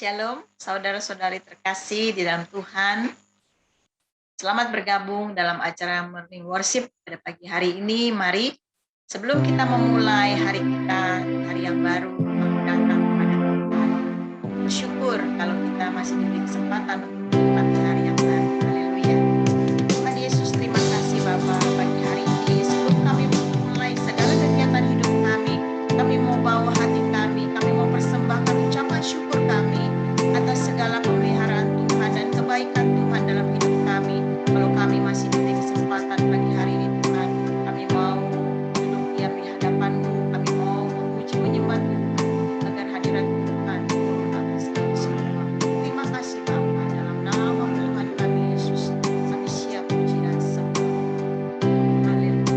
Shalom, saudara-saudari terkasih di dalam Tuhan. Selamat bergabung dalam acara Morning Worship pada pagi hari ini. Mari, sebelum kita memulai hari kita, hari yang baru, mau datang kepada Tuhan. Bersyukur kalau kita masih diberi kesempatan untuk menikmati hari yang baru. Haleluya. Tuhan Yesus, terima kasih Bapa pagi hari ini. Sebelum kami memulai segala kegiatan hidup kami mau bawa hati kami mau persembahkan ucapan syukur kami atas segala pemeliharaan Tuhan dan kebaikan Tuhan dalam hidup kami. Kalau kami masih diberi kesempatan pagi hari ini Tuhan, kami mau duduk diam di hadapan-Mu, kami mau memuji menyembah Tuhan agar hadirat Tuhan turun atas kami semua. Terima kasih Bapa, dalam nama Tuhan kami Yesus, kami siap puji dan sembah. Haleluya.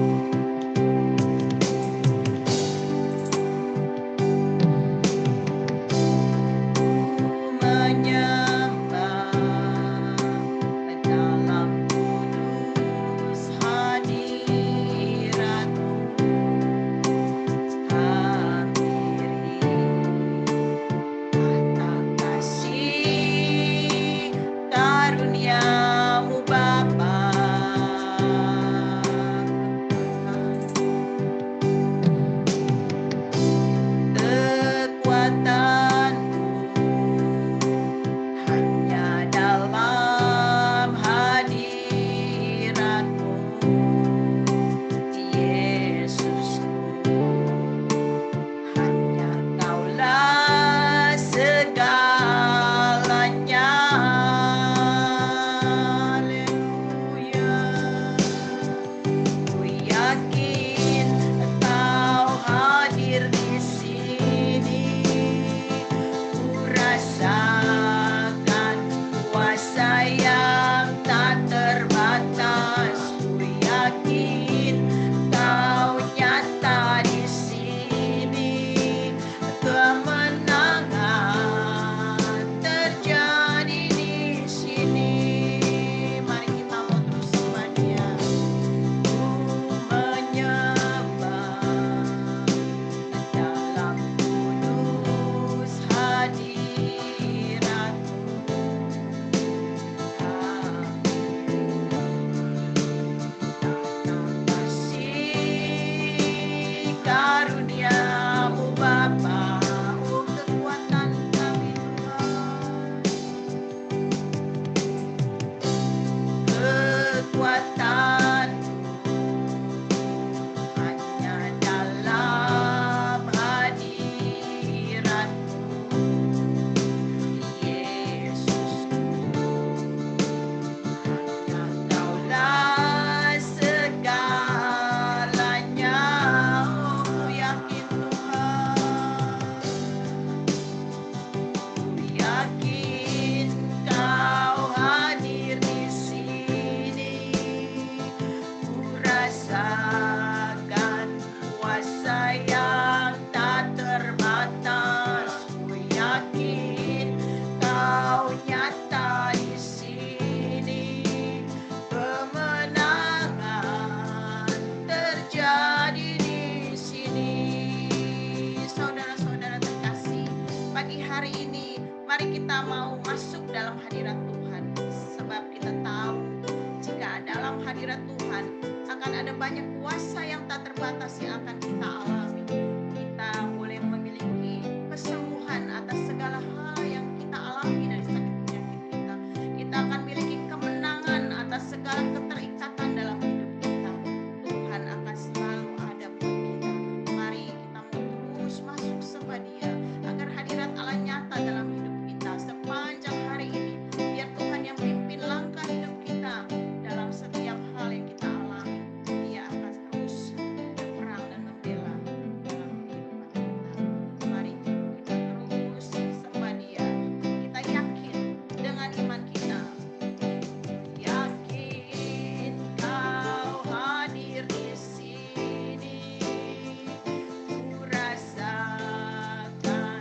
Menyembah dalam kudus hadirat-Mu, hampiri tahta kasih karunia-Mu Bapa. Kekuatan-Mu hanya dalam hadirat-Mu, Yesusku. Hanya Kaulah segalanya. Haleluya. Ku yakin Engkau hadir di sini. Ku rasakan kuasa yang tak terbatas. Ku yakin Kau nyata di sini. Kemenangan terjadi di sini. Mari kita mau terus sembah Dia. Ku menyembah dalam kudus hadirat-Mu, tahta kasih karunia-Mu Bapa. Oh, kekuatan kami Tuhan, kekuatan hanya dalam hadirat-Mu, Yesusku. Hanya Kaulah segalanya. Oh, ku yakin Tuhan, ku yakin Kau hadir di sini. Ku rasakan kuasa yang tak terbatas. Ku yakin Kau nyata di sini. Kemenangan terjadi di sini. Saudara-saudara terkasih, pagi hari ini mari kita mau masuk dalam hadirat Tuhan, sebab kita tahu jika dalam hadirat Tuhan akan ada banyak kuasa yang tak terbatas yang akan kita alami. Kita boleh memiliki kesembuhan atas segala hal yang kita alami dari sakit penyakit kita. Kita akan memiliki kemenangan atas segala keterikatan dalam hidup kita. Tuhan akan selalu ada buat kita. Mari kita mau terus masuk sembah Dia agar hadirat Allah nyata dalam hidup kita sepanjang hari ini. Biar Tuhan yang pimpin langkah hidup kita dalam setiap hal yang kita alami. Dia akan terus berperang dan membela dalam kehidupan kita. Mari kita terus sembah Dia. Kita yakin dengan iman kita. Yakin Kau hadir di sini. Ku rasakan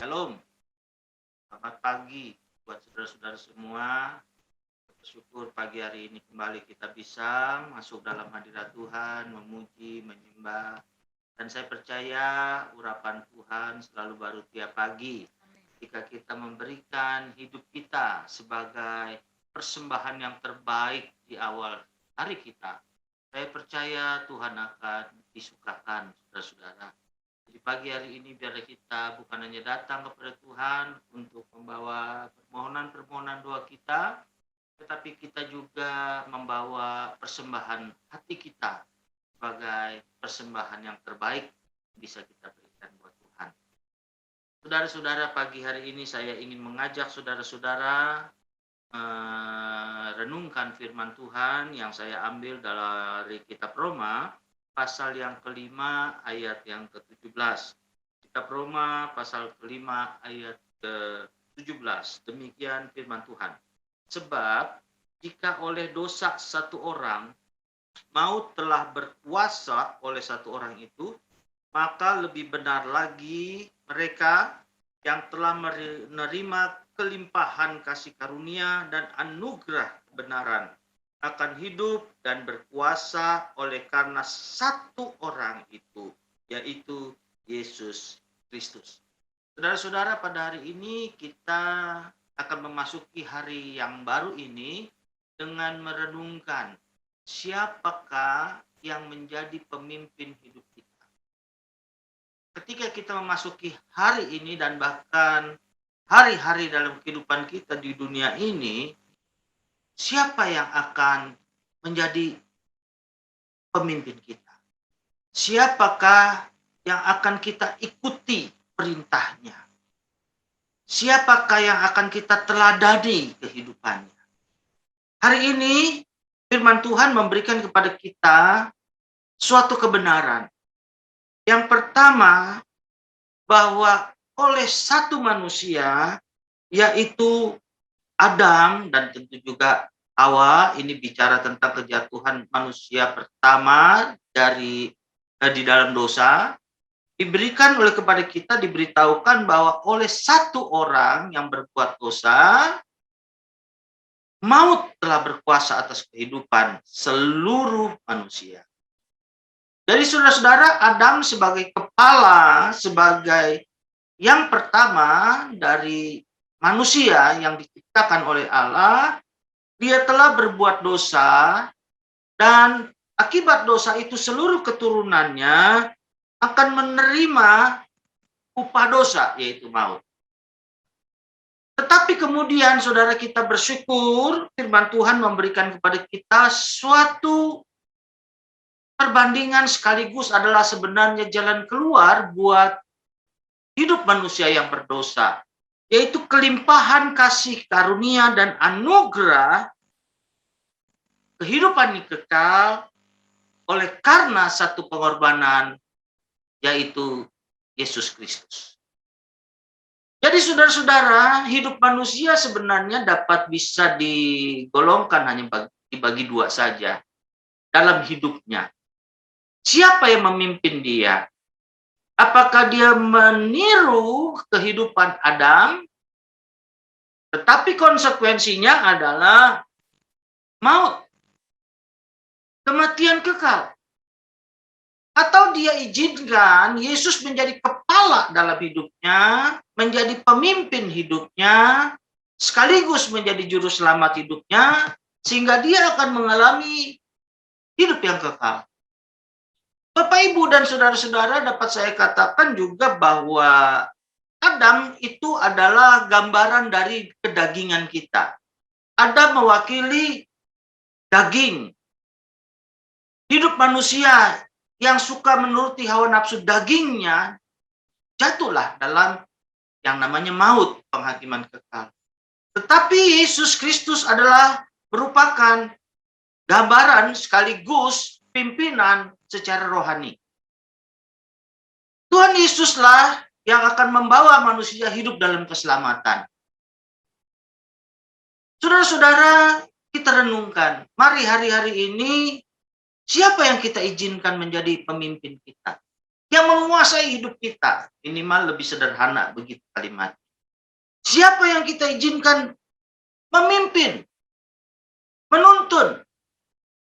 Shalom, selamat pagi buat saudara-saudara semua. Bersyukur pagi hari ini kembali kita bisa masuk dalam hadirat Tuhan, memuji, menyembah. Dan saya percaya urapan Tuhan selalu baru tiap pagi ketika kita memberikan hidup kita sebagai persembahan yang terbaik di awal hari kita. Saya percaya Tuhan akan disukakan, saudara-saudara. Di pagi hari ini biar kita bukan hanya datang kepada Tuhan untuk membawa permohonan-permohonan doa kita, tetapi kita juga membawa persembahan hati kita sebagai persembahan yang terbaik bisa kita berikan buat Tuhan. Saudara-saudara, pagi hari ini saya ingin mengajak saudara-saudara renungkan firman Tuhan yang saya ambil dari kitab Roma, pasal yang kelima ayat yang ke-17. Kitab Roma pasal kelima ayat ke-17. Demikian firman Tuhan. Sebab jika oleh dosa satu orang maut telah berkuasa oleh satu orang itu, maka lebih benar lagi mereka yang telah menerima kelimpahan kasih karunia dan anugerah kebenaran akan hidup dan berkuasa oleh karena satu orang itu, yaitu Yesus Kristus. Saudara-saudara, pada hari ini kita akan memasuki hari yang baru ini dengan merenungkan siapakah yang menjadi pemimpin hidup kita. Ketika kita memasuki hari ini dan bahkan hari-hari dalam kehidupan kita di dunia ini, siapa yang akan menjadi pemimpin kita? Siapakah yang akan kita ikuti perintahnya? Siapakah yang akan kita teladani kehidupannya? Hari ini firman Tuhan memberikan kepada kita suatu kebenaran. Yang pertama, bahwa oleh satu manusia, yaitu Adam dan tentu juga Hawa, ini bicara tentang kejatuhan manusia pertama di dalam dosa, diberikan oleh kepada kita, diberitahukan bahwa oleh satu orang yang berbuat dosa, maut telah berkuasa atas kehidupan seluruh manusia. Jadi saudara-saudara, Adam sebagai kepala, sebagai yang pertama dari manusia yang diciptakan oleh Allah, dia telah berbuat dosa dan akibat dosa itu seluruh keturunannya akan menerima upah dosa, yaitu maut. Tetapi kemudian saudara kita bersyukur, firman Tuhan memberikan kepada kita suatu perbandingan sekaligus adalah sebenarnya jalan keluar buat hidup manusia yang berdosa, yaitu kelimpahan kasih karunia dan anugerah kehidupan yang kekal oleh karena satu pengorbanan, yaitu Yesus Kristus. Jadi saudara-saudara, hidup manusia sebenarnya dapat bisa digolongkan hanya dibagi dua saja dalam hidupnya. Siapa yang memimpin dia? Apakah dia meniru kehidupan Adam, tetapi konsekuensinya adalah maut, kematian kekal? Atau dia izinkan Yesus menjadi kepala dalam hidupnya, menjadi pemimpin hidupnya, sekaligus menjadi juru selamat hidupnya, sehingga dia akan mengalami hidup yang kekal. Bapak, Ibu, dan saudara-saudara, dapat saya katakan juga bahwa Adam itu adalah gambaran dari kedagingan kita. Adam mewakili daging. Hidup manusia yang suka menuruti hawa nafsu dagingnya jatuhlah dalam yang namanya maut, penghakiman kekal. Tetapi Yesus Kristus adalah merupakan gambaran sekaligus pimpinan secara rohani. Tuhan Yesuslah yang akan membawa manusia hidup dalam keselamatan. Saudara-saudara, kita renungkan, mari hari-hari ini siapa yang kita izinkan menjadi pemimpin kita? yang menguasai hidup kita. Minimal lebih sederhana begitu kalimat. Siapa yang kita izinkan memimpin, menuntun,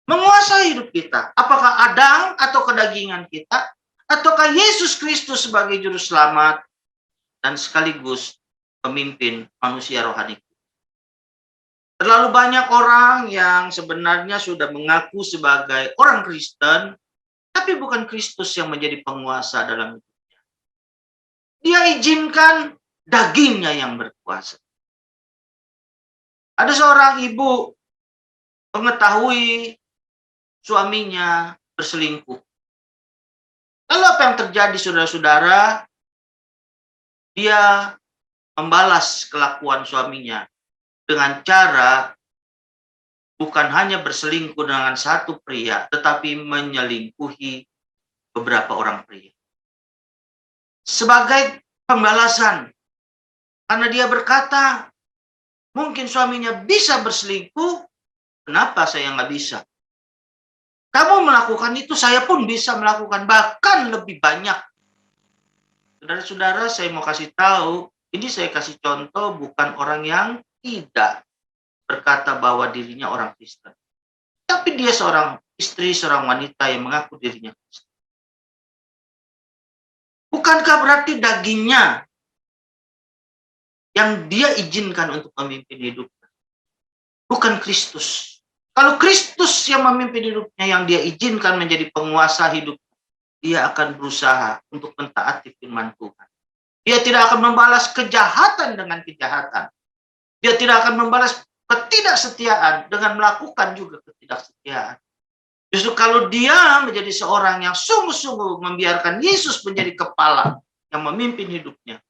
menguasai hidup kita? Apakah Adam atau kedagingan kita? Ataukah Yesus Kristus sebagai juru selamat dan sekaligus pemimpin manusia rohani? Terlalu banyak orang yang sebenarnya sudah mengaku sebagai orang Kristen, tapi bukan Kristus yang menjadi penguasa dalam hidupnya. Dia izinkan dagingnya yang berkuasa. Ada seorang ibu mengetahui suaminya berselingkuh. Lalu apa yang terjadi, saudara-saudara? Dia membalas kelakuan suaminya dengan cara bukan hanya berselingkuh dengan satu pria, tetapi menyelingkuhi beberapa orang pria. Sebagai pembalasan, karena dia berkata, mungkin suaminya bisa berselingkuh, kenapa saya nggak bisa? Kamu melakukan itu, saya pun bisa melakukan, bahkan lebih banyak. Saudara-saudara, saya mau kasih tahu, ini saya kasih contoh bukan orang yang tidak berkata bahwa dirinya orang Kristen. Tapi dia seorang istri, seorang wanita yang mengaku dirinya Kristen. Bukankah berarti dagingnya yang dia izinkan untuk memimpin hidupnya? Bukan Kristus. Kalau Kristus yang memimpin hidupnya, yang dia izinkan menjadi penguasa hidup, dia akan berusaha untuk mentaati firman Tuhan. Dia tidak akan membalas kejahatan dengan kejahatan. Dia tidak akan membalas ketidaksetiaan dengan melakukan juga ketidaksetiaan. Justru kalau dia menjadi seorang yang sungguh-sungguh membiarkan Yesus menjadi kepala yang memimpin hidupnya,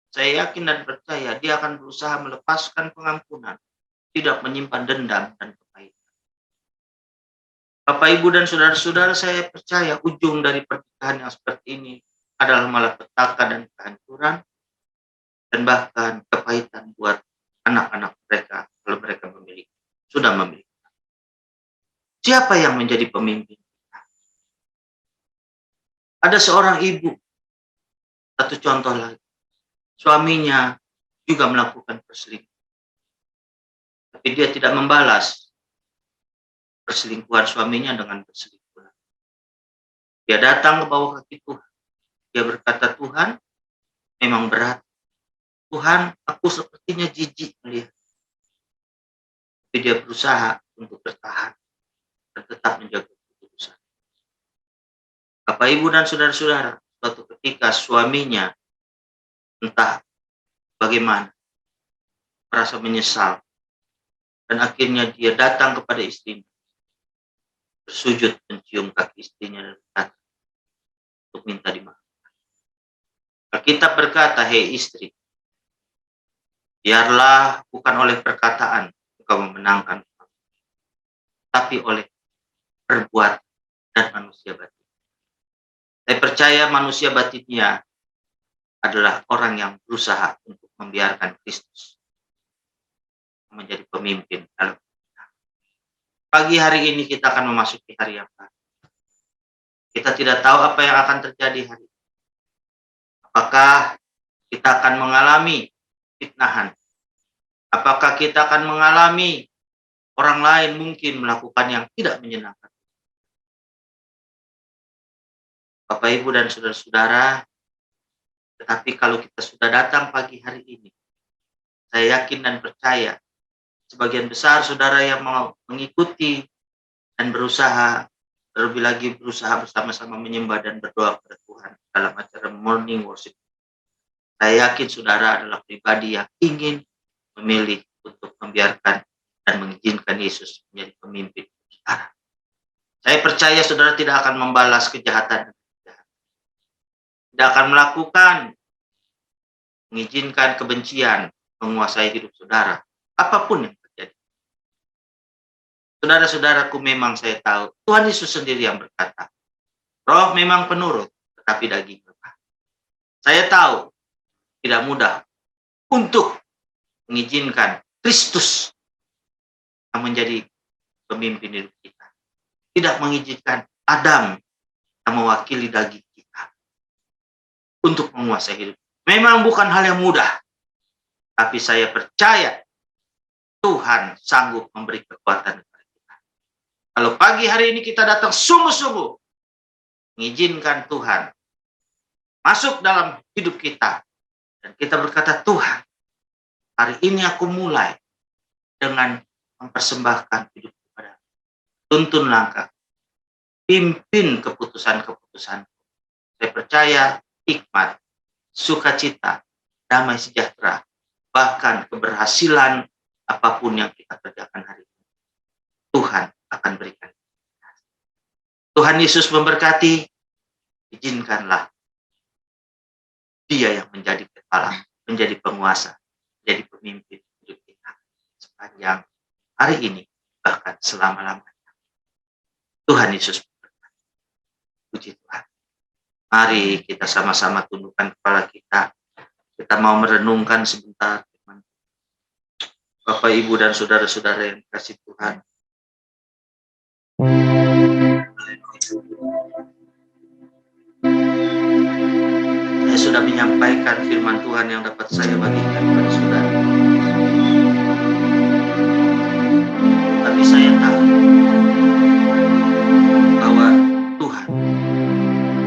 saya yakin dan percaya dia akan berusaha melepaskan pengampunan, tidak menyimpan dendam dan kepahitan. Bapak, Ibu, dan saudara-saudara, saya percaya ujung dari pernikahan yang seperti ini adalah malapetaka dan kehancuran, dan bahkan kepahitan buat anak-anak mereka kalau mereka sudah memiliki. Siapa yang menjadi pemimpin? Ada seorang ibu, satu contoh lagi, suaminya juga melakukan perselingkuhan, tapi dia tidak membalas perselingkuhan suaminya dengan perselingkuhan. Dia datang ke bawah kaki Tuhan. Dia berkata, Tuhan, memang berat. Tuhan, aku sepertinya jijik melihat. Tapi dia berusaha untuk bertahan dan tetap menjaga keputusan. Bapak, Ibu, dan saudara-saudara, suatu ketika suaminya entah bagaimana merasa menyesal, dan akhirnya dia datang kepada istrinya, bersujud mencium kaki istrinya dan berkata untuk minta dimaafkan. Alkitab berkata, hei istri, biarlah bukan oleh perkataan engkau memenangkan, tapi oleh perbuatan dan manusia batin. Saya percaya manusia batinnya adalah orang yang berusaha untuk membiarkan Kristus menjadi pemimpin dalam kita. Pagi hari ini kita akan memasuki hari yang baru. Kita tidak tahu apa yang akan terjadi hari ini. Apakah kita akan mengalami fitnahan? Apakah kita akan mengalami orang lain mungkin melakukan yang tidak menyenangkan? Bapak, Ibu, dan saudara-saudara, tetapi kalau kita sudah datang pagi hari ini, saya yakin dan percaya, sebagian besar saudara yang mau mengikuti dan berusaha, terlebih lagi berusaha bersama-sama menyembah dan berdoa kepada Tuhan dalam acara morning worship. Saya yakin saudara adalah pribadi yang ingin memilih untuk membiarkan dan mengizinkan Yesus menjadi pemimpin saudara. Saya percaya saudara tidak akan membalas kejahatan. Tidak akan melakukan, mengizinkan kebencian menguasai hidup saudara. Apapun yang terjadi. Saudara-saudaraku, memang saya tahu, Tuhan Yesus sendiri yang berkata, roh memang penurut, tetapi daging lemah. Saya tahu, tidak mudah untuk mengizinkan Kristus yang menjadi pemimpin hidup kita. Tidak mengizinkan Adam yang mewakili daging kita. untuk menguasai hidup. Memang bukan hal yang mudah, tapi saya percaya Tuhan sanggup memberi kekuatan kepada kita. Kalau pagi hari ini kita datang sungguh-sungguh, mengizinkan Tuhan masuk dalam hidup kita, dan kita berkata, Tuhan, hari ini aku mulai dengan mempersembahkan hidup kepada, tuntun langkah, pimpin keputusan-keputusan. Saya percaya hikmat, sukacita, damai sejahtera, bahkan keberhasilan apapun yang kita kerjakan hari ini, Tuhan akan berikan. Tuhan Yesus memberkati. Izinkanlah Dia yang menjadi kepala, menjadi penguasa, menjadi pemimpin hidup kita sepanjang hari ini, bahkan selama-lamanya. Tuhan Yesus memberkati. Puji Tuhan. Mari kita sama-sama tundukkan kepala kita. Kita mau merenungkan sebentar. Bapak, Ibu, dan saudara-saudara yang kasih Tuhan. Saya sudah menyampaikan firman Tuhan yang dapat saya bagikan kepada saudara. Tapi saya tahu bahwa Tuhan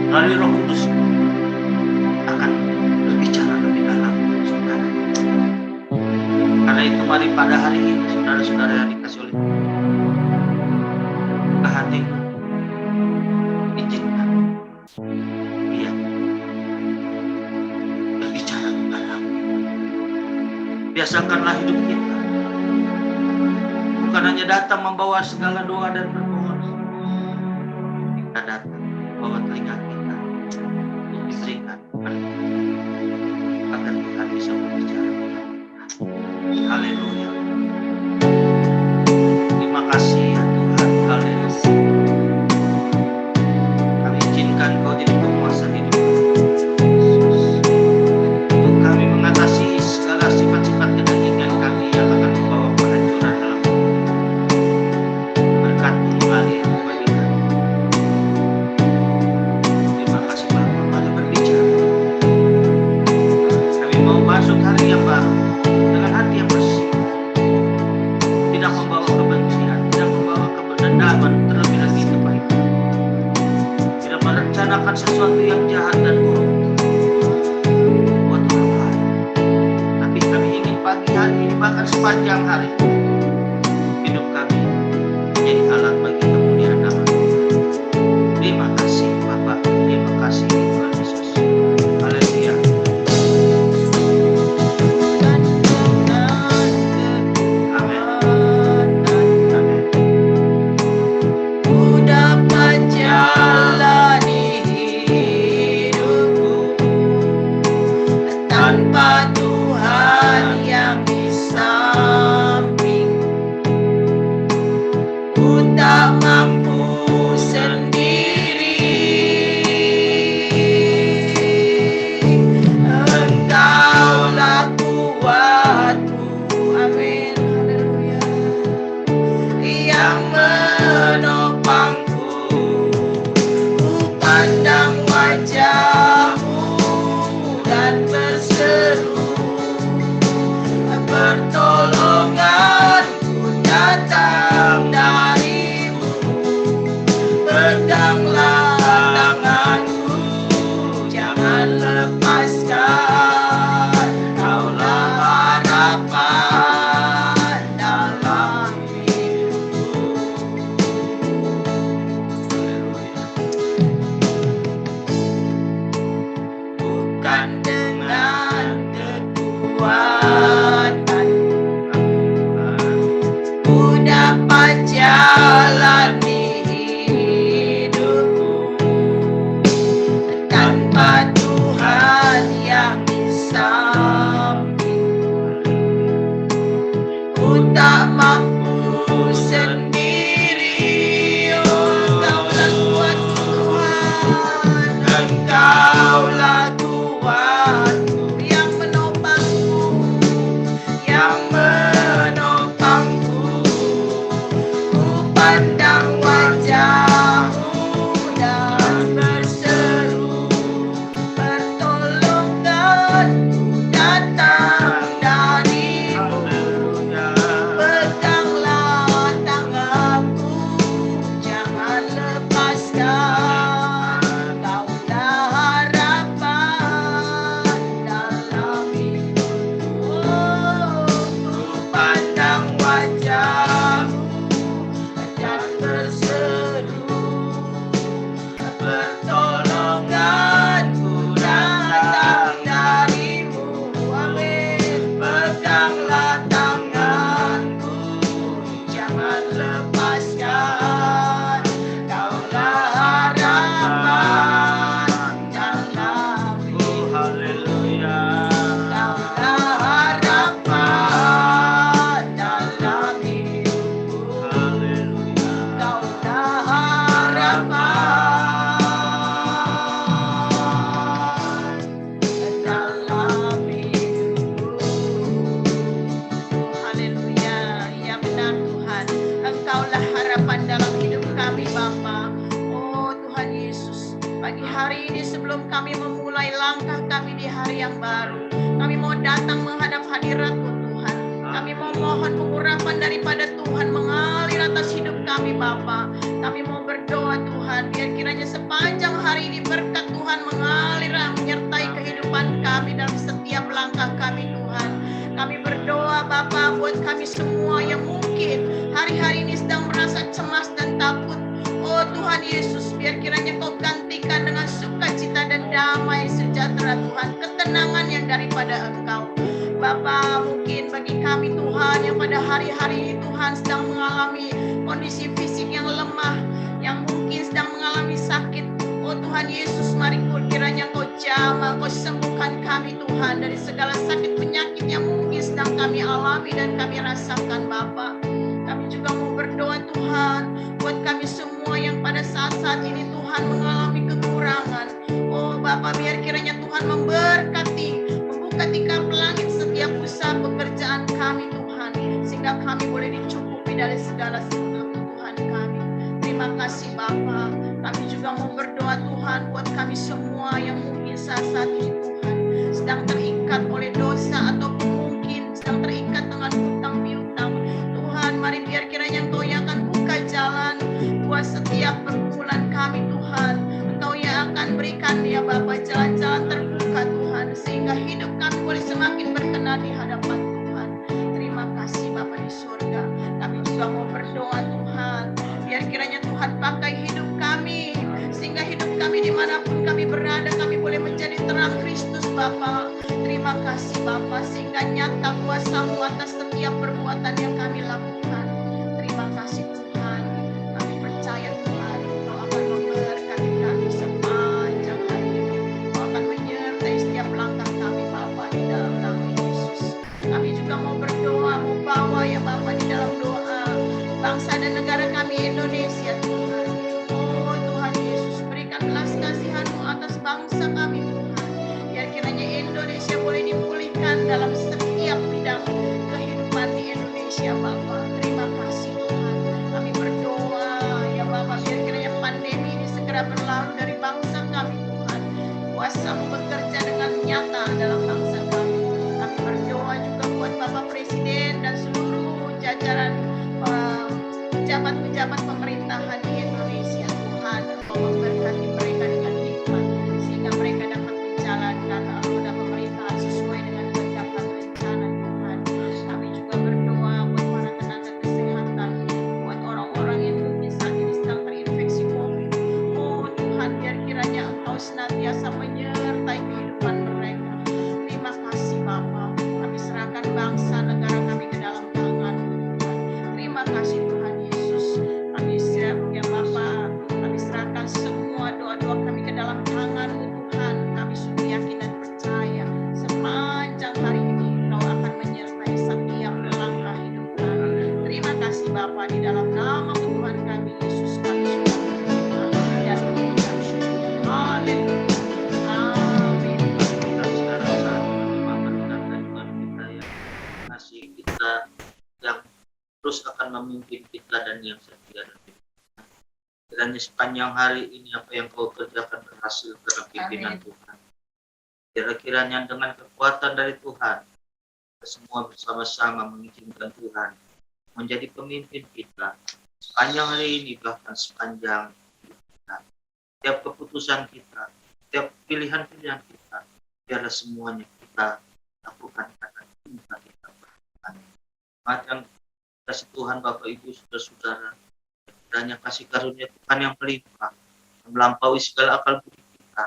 melalui Roh Kudus akan berbicara lebih dalam saudara. Karena itu mari pada hari ini saudara-saudara yang dikasih oleh Tuhan, buka hati, izinkan Dia berbicara kepadamu. Biasakanlah hidup kita bukan hanya datang membawa segala doa dan permohonan. Kita datang membawa telinga kita untuk diberikan kepada Tuhan, agar Tuhan bisa berbicara. Haleluya. Terima kasih ya Tuhan. Haleluya. Kami izinkan Kau jadi penguasa hidup untuk kami mengatasi segala sifat-sifat kedagingan kami yang akan membawa kehancuran dalam hidup. Berkat-Mu mengalir bagi kami. Terima kasih Bapa, mari berbicara. Kami mau masuk hari yang baru dengan hati yang bersih, tidak membawa kebencian, tidak membawa kebenaran, terlebih lagi kebaikan, tidak merencanakan sesuatu yang jahat dan buruk buat orang lain. Tapi kami ingin pagi hari ini, bahkan sepanjang hari, hidup kami menjadi alat bagi kemuliaan nama Tuhan. Terima kasih Bapak, terima kasih Tuhan Yesus. Haleluya. Ku dapat jalani hidupku tanpa Tuhan yang di samping. memulai langkah kami di hari yang baru. Kami mau datang menghadap hadirat-Mu Tuhan. Kami mau mohon pengurapan daripada Tuhan mengalir atas hidup kami Bapa. Kami mau berdoa Tuhan, biar kiranya sepanjang hari ini berkat Tuhan mengalir menyertai kehidupan kami dalam setiap langkah kami Tuhan. Kami berdoa Bapa buat kami semua yang mungkin hari-hari ini sedang merasa cemas dan takut. Oh Tuhan Yesus, biar kiranya Kau gantikan dengan sukacita dan damai sejahtera Tuhan, ketenangan yang daripada Engkau. Bapa, mungkin bagi kami Tuhan yang pada hari-hari ini Tuhan sedang mengalami kondisi fisik yang lemah, yang mungkin sedang mengalami sakit. Oh Tuhan Yesus, mari kiranya Kau jamah, Kau sembuhkan kami Tuhan dari segala sakit penyakit yang mungkin sedang kami alami dan kami rasakan Bapa. Kami juga mau berdoa Tuhan buat kami semua yang pada saat-saat ini Tuhan mengalami kekurangan. Oh Bapa, biar kiranya Tuhan memberkati, membuka tingkap langit setiap usaha pekerjaan kami Tuhan, sehingga kami boleh dicukupi dari segala kebutuhan kami. Terima kasih Bapa. Kami juga mau berdoa Tuhan buat kami semua yang mungkin saat-saat ini Tuhan sedang terikat oleh dosa ataupun mungkin sedang terikat dengan hutang piutang. Tuhan, mari biar kiranya Engkau yang akan buka jalan buat setiap pergumulan kami Tuhan. Engkau yang akan berikan ya Bapa jalan-jalan terbuka Tuhan, sehingga hidup kami boleh semakin berkenan di hadapan Tuhan. Terima kasih Bapa di surga. Kami juga mau berdoa Tuhan, biar kiranya Tuhan pakai hidup kami, sehingga hidup kami dimanapun kami berada, kami boleh menjadi terang Kristus Bapa. Terima kasih Bapa, sehingga nyata kuasa-Mu atas setiap perbuatan yang kami lakukan. Terima kasih Tuhan. Kami percaya Tuhan, Kau akan memberkati kami sepanjang hari ini. Kau akan menyertai setiap langkah kami Bapa di dalam nama Yesus. Kami juga mau berdoa, mau bawa ya Bapa di dalam doa bangsa dan negara kami Indonesia Tuhan. Oh Tuhan Yesus, berikan belas kasihan-Mu atas bangsa kami Tuhan. Biar kiranya Indonesia boleh dipulihkan dalam setiap bidang kehidupan di Indonesia Bapa. Terima kasih Tuhan. Kami berdoa ya Bapa, biar kiranya pandemi ini segera berlalu dari bangsa kami Tuhan. Kuasa-Mu bekerja dengan nyata dalam bangsa kami. Kami berdoa juga buat Bapak Presiden dan seluruh jajaran pejabat-pejabat pemerintahan di Indonesia Tuhan. Engkau memberkati mereka dengan hikmat, sehingga mereka dapat menjalankan roda pemerintahan sesuai dengan kehendak dan rencana Tuhan. Kami juga berdoa buat para tenaga kesehatan, buat orang-orang yang mungkin saat ini sedang terinfeksi COVID. Oh Tuhan, biar kiranya Engkau senantiasa menyertai kehidupan mereka. Terima kasih Bapa. Kami serahkan bangsa negara kami ke dalam tangan-Mu Tuhan. Terima kasih Tuhan Yesus. Kami siap ya Bapa. Kami serahkan semua doa-doa kami ke dalam tangan-Mu Tuhan. Kami sungguh yakin dan percaya sepanjang hari ini Engkau akan menyertai setiap langkah hidup kami. Terima kasih Bapa, di dalam nama Tuhan kami Yesus kami syukur dan mengucap syukur. Haleluya. Amin. Kita sekarang saat ini memperkenalkan Tuhan kita yang kasih kita, yang terus akan memimpin kita dan yang setia dan kiranya sepanjang hari ini apa yang Kau kerjakan berhasil dalam pimpinan Tuhan. Kira-kiranya dengan kekuatan dari Tuhan, kita semua bersama-sama mengizinkan Tuhan menjadi pemimpin kita sepanjang hari ini, bahkan sepanjang hidup kita. Setiap keputusan kita, setiap pilihan-pilihan kita, biarlah semuanya kita lakukan karena cinta kita pada Tuhan. Yang kasih Tuhan Bapak Ibu Saudara-saudara, kiranya kasih karunia Tuhan yang melimpah, yang melampaui segala akal budi kita,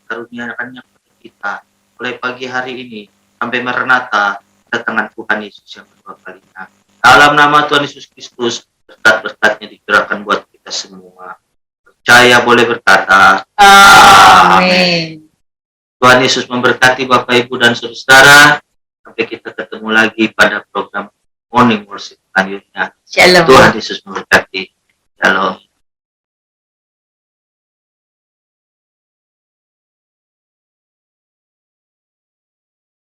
karuniakannya kepada kita mulai pagi hari ini sampai Maranatha, kedatangan Tuhan Yesus yang kedua kalinya. Dalam nama Tuhan Yesus Kristus, berkat-berkatnya dicurahkan buat kita semua. Percaya boleh berkata, Amin. Tuhan Yesus memberkati Bapak Ibu dan Saudara. Sampai kita ketemu lagi pada program Morning Worship selanjutnya. Shalom. Tuhan Yesus memberkati.